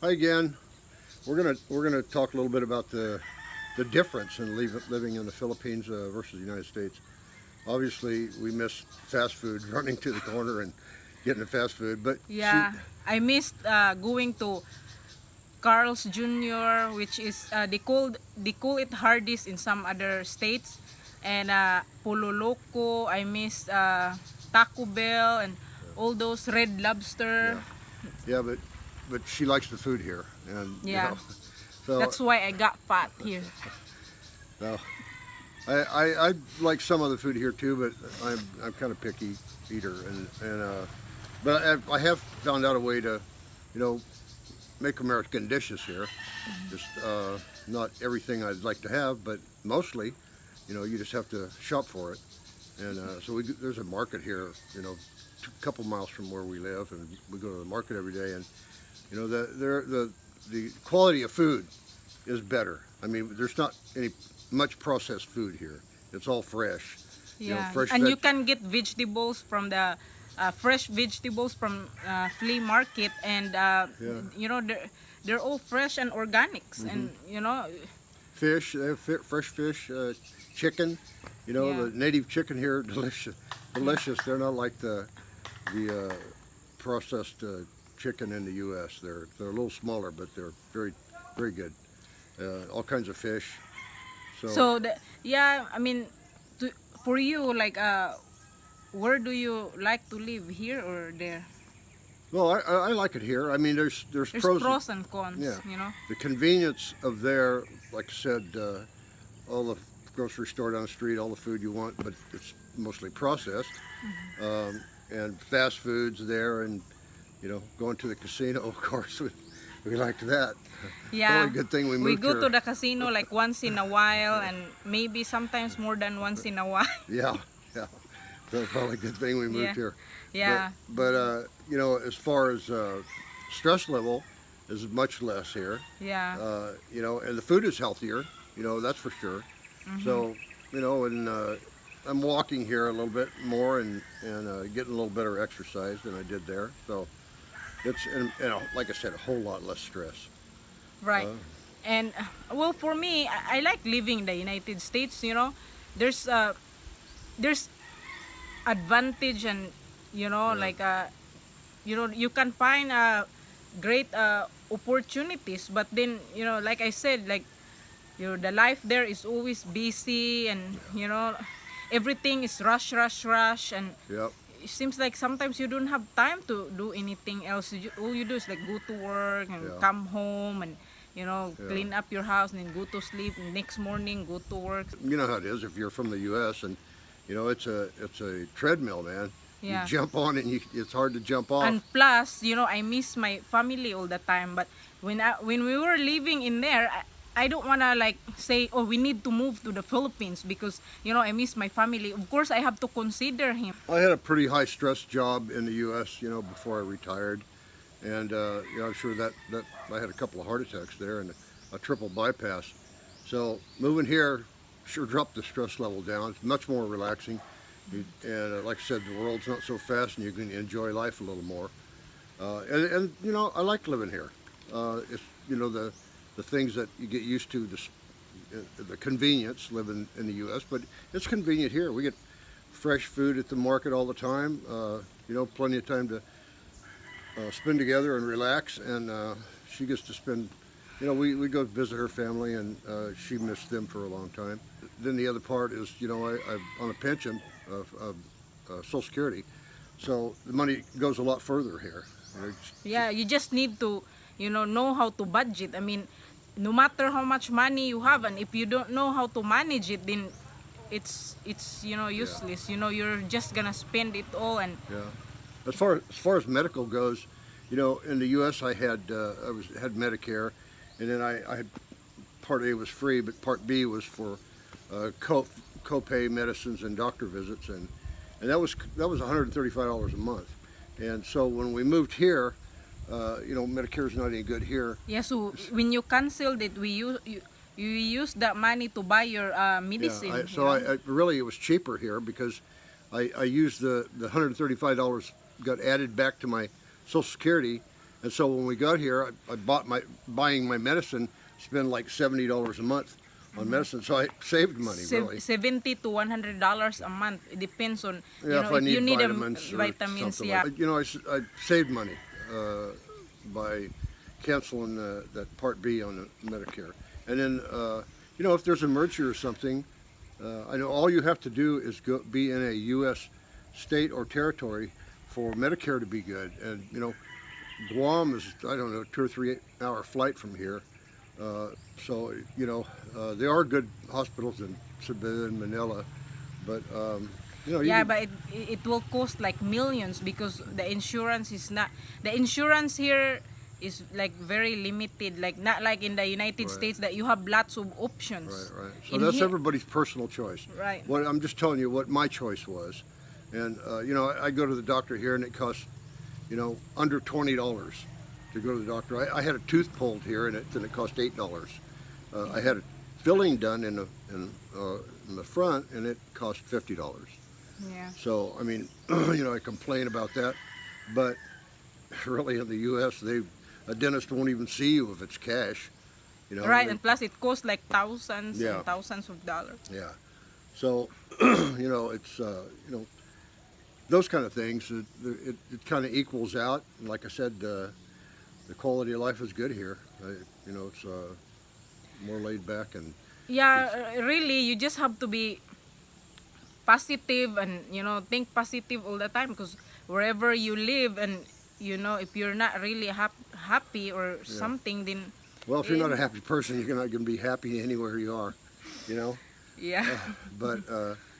Hi again. We're gonna talk a little bit about the difference in living in the Philippines versus the United States. Obviously, we miss fast food, running to the corner and getting the fast food. But see, Yeah, I missed going to Carl's Jr., which is they call it Hardee's in some other states, and Polo Loco. I missed Taco Bell and all those Red Lobster. yeah, yeah, but she likes the food here, and Yeah, so that's why I got fat here. so I like some of the food here too, but I'm kind of picky eater, and but I have found out a way to, you know, make American dishes here. Just not everything I'd like to have, but mostly, you just have to shop for it. And so there's a market here, a couple miles from where we live, and we go to the market every day. And the quality of food is better. I mean, there's not any much processed food here. It's all fresh. Yeah, Fresh and you veg. can get vegetables from the fresh vegetables from flea market, and Yeah. they're all fresh and organics, and Fish, they have fresh fish, chicken. yeah, The native chicken here, delicious, delicious. They're not like the processed chicken in the U.S. They're a little smaller, but they're very, very good. All kinds of fish. so yeah, I mean, for you, like where do you like to live, here or there? Well, I like it here. I mean, there's There's pros. pros and cons, Yeah, you know. the convenience of there, like I said, all the grocery store down the street, all the food you want, but it's mostly processed, and fast foods there, and going to the casino, of course, we liked that. The Yeah, only good thing we we moved go here. to the casino like once in a while, and maybe sometimes more than once in a while. Yeah, yeah. That's probably a good thing we moved Yeah, here. yeah, But as far as stress level is much less here. yeah. And the food is healthier. That's for sure. So, and I'm walking here a little bit more and getting a little better exercise than I did there. So it's like I said, a whole lot less stress. Right. Uh, And well, for me, I like living in the United States. There's advantage, and yeah, like you can find great opportunities, but then like I said, like the life there is always busy, and everything is rush, rush, rush, and yeah, it seems like sometimes you don't have time to do anything else. All you do is like go to work and yeah, come home, and yeah. clean up your house, and then go to sleep, and next morning go to work. You know how it is if you're from the U.S. and it's a treadmill, man. You Yeah. jump on and it's hard to jump off. And plus, I miss my family all the time. But when we were living in there, I don't wanna like say, oh, we need to move to the Philippines because I miss my family. Of course, I have to consider him. I had a pretty high stress job in the U.S. Before I retired, and I'm sure that I had a couple of heart attacks there and a triple bypass. So moving here sure dropped the stress level down. It's much more relaxing, and like I said, the world's not so fast, and you can enjoy life a little more. And I like living here. It's the things that you get used to, the convenience living in the U.S., but it's convenient here. We get fresh food at the market all the time. Plenty of time to spend together and relax. And she gets to spend. We go visit her family, and she missed them for a long time. Then the other part is, I'm on a pension of Social Security, so the money goes a lot further here. Yeah, you just need to, know how to budget. I mean, no matter how much money you have, and if you don't know how to manage it, then it's Yeah, useless. You're just gonna spend it all, and yeah. As far as medical goes, in the U.S. I had Medicare, and then I had Part A was free, but Part B was for copay medicines and doctor visits, and that was $135 a month. And so when we moved here, Medicare's not any good here. yeah. So when you canceled it, you use that money to buy your Yeah, medicine. I really it was cheaper here because I used the $135 got added back to my Social Security, And so when we got here, I buying my medicine, spend like $70 a month on medicine. So I saved money, really. $70 to $100 a month. It depends on, Yeah, if I if you need need vitamins or vitamins, something yeah. like that. You know, I saved money by canceling that Part B on the Medicare. And then, you know, if there's an emergency or something, I know all you have to do is be in a U.S. state or territory for Medicare to be good. And, you know, Guam is, I don't know, 2 or 3 hour flight from here. So, you know, there are good hospitals in Cebu and Manila, but, you know, Yeah, but it will cost like millions because the insurance is not, the insurance here is like very limited, like not like in the United Right. States that you have lots of options. Right. So In that's here, everybody's personal choice. right. What I'm just telling you what my choice was, and you know, I go to the doctor here, and it costs, you know, under $20 to go to the doctor. I had a tooth pulled here, and it cost $8. I had a filling done in the front, and it cost $50. Yeah. So I mean, you know, I complain about that, but really in the U.S., a dentist won't even see you if it's cash. You know, Right, and plus it costs like thousands Yeah. and thousands of dollars. Yeah. So, you know, it's, you know, those kind of things, it kind of equals out. And like I said, the quality of life is good here. You know, it's more laid back and, Yeah, really, you just have to be positive and, think positive all the time because wherever you live and, if you're not really happy or something, then well, if you're not a happy person, you're not going to be happy anywhere you are, you know. yeah. But,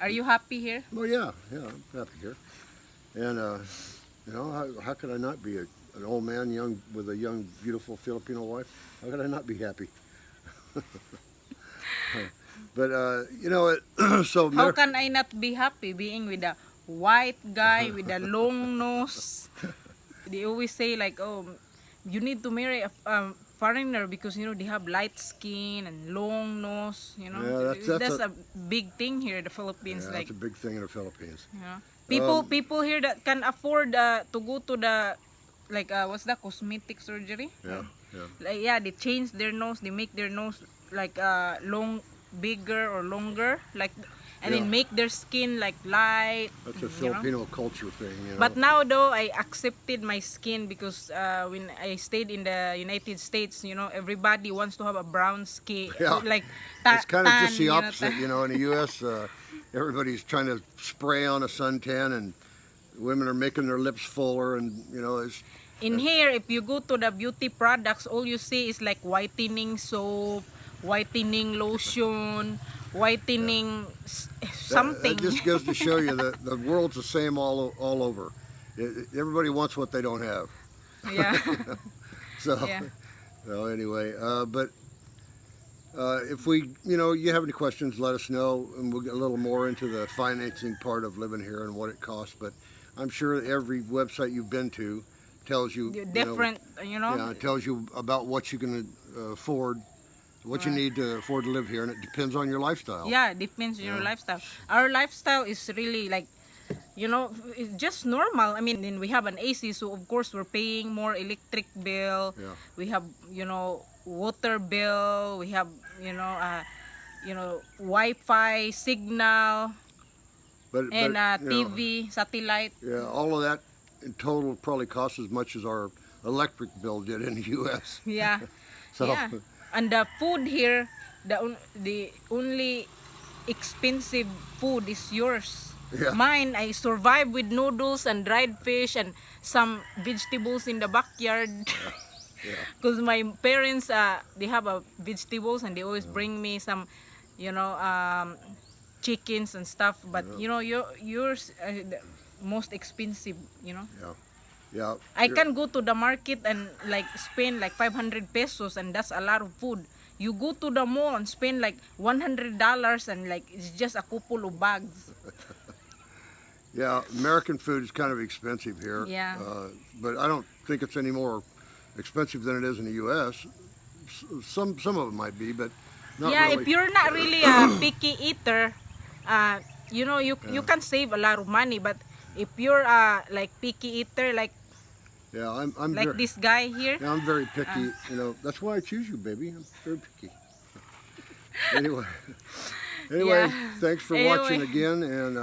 Are you happy here? well, yeah, I'm happy here. And, you know, how could I not be an old man with a young, beautiful Filipino wife? How could I not be happy? But, you know, so... How can I not be happy being with a white guy with a long nose? They always say like, oh, you need to marry a foreigner because, they have light skin and long nose, Yeah, that's a big thing here in the Philippines. Yeah, Like, that's a big thing in the Philippines. people here that can afford to go to the, like, what's that, cosmetic surgery? Yeah. Like, yeah, they change their nose, they make their nose like bigger or longer, like, and then make their skin like light. That's a Filipino culture thing, you know. But now though, I accepted my skin because when I stayed in the United States, everybody wants to have a brown skin. Yeah. Like It's kind of just the tan, opposite, you know. In the U.S., everybody's trying to spray on a suntan, and women are making their lips fuller, and you know, it's In here, if you go to the beauty products, all you see is like whitening soap, whitening lotion, whitening something. That just goes to show you that the world's the same all over. Everybody wants what they don't have. Yeah. So, Yeah. well, anyway, but if you have any questions, let us know, and we'll get a little more into the financing part of living here and what it costs. But I'm sure every website you've been to tells you Different, Yeah, it tells you about what you can afford, what you need to afford to live here, and it depends on your lifestyle. Yeah, it depends on your lifestyle. Our lifestyle is really like, it's just normal. I mean, then we have an AC, so of course we're paying more electric bill. Yeah. We have, water bill. We have, Wi-Fi signal But and you know, TV, satellite. yeah, all of that in total probably costs as much as our electric bill did in the U.S. Yeah. So, Yeah. And the food here, the only expensive food is yours. Yeah. Mine, I survive with noodles and dried fish and some vegetables in the backyard. Yeah. Because my parents, they have vegetables and they always bring me some, chickens and stuff. But yours the most expensive. Yeah. I can go to the market and like spend like 500 pesos and that's a lot of food. You go to the mall and spend like $100 and like it's just a couple of bags. Yeah, American food is kind of expensive here. Yeah. But I don't think it's any more expensive than it is in the U.S. Some of it might be, but not Yeah, really. if you're not really a picky eater, you can save a lot of money. But if you're like picky eater, like Yeah, I'm Like very, this guy here. yeah, I'm very picky. You know, that's why I choose you, baby. I'm very picky. Anyway, anyway, Yeah. thanks for watching Anyway, again. And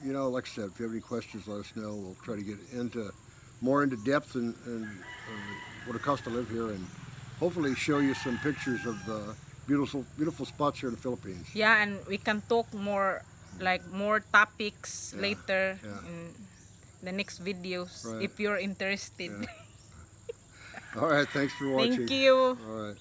you know, like I said, if you have any questions, let us know. We'll try to get into more into depth and what it costs to live here, and hopefully show you some pictures of beautiful spots here in the Philippines. yeah, and we can talk more, like more topics Yeah, later yeah, in the next videos right. if you're interested. Yeah. All right, thanks for watching. Thank you. All right.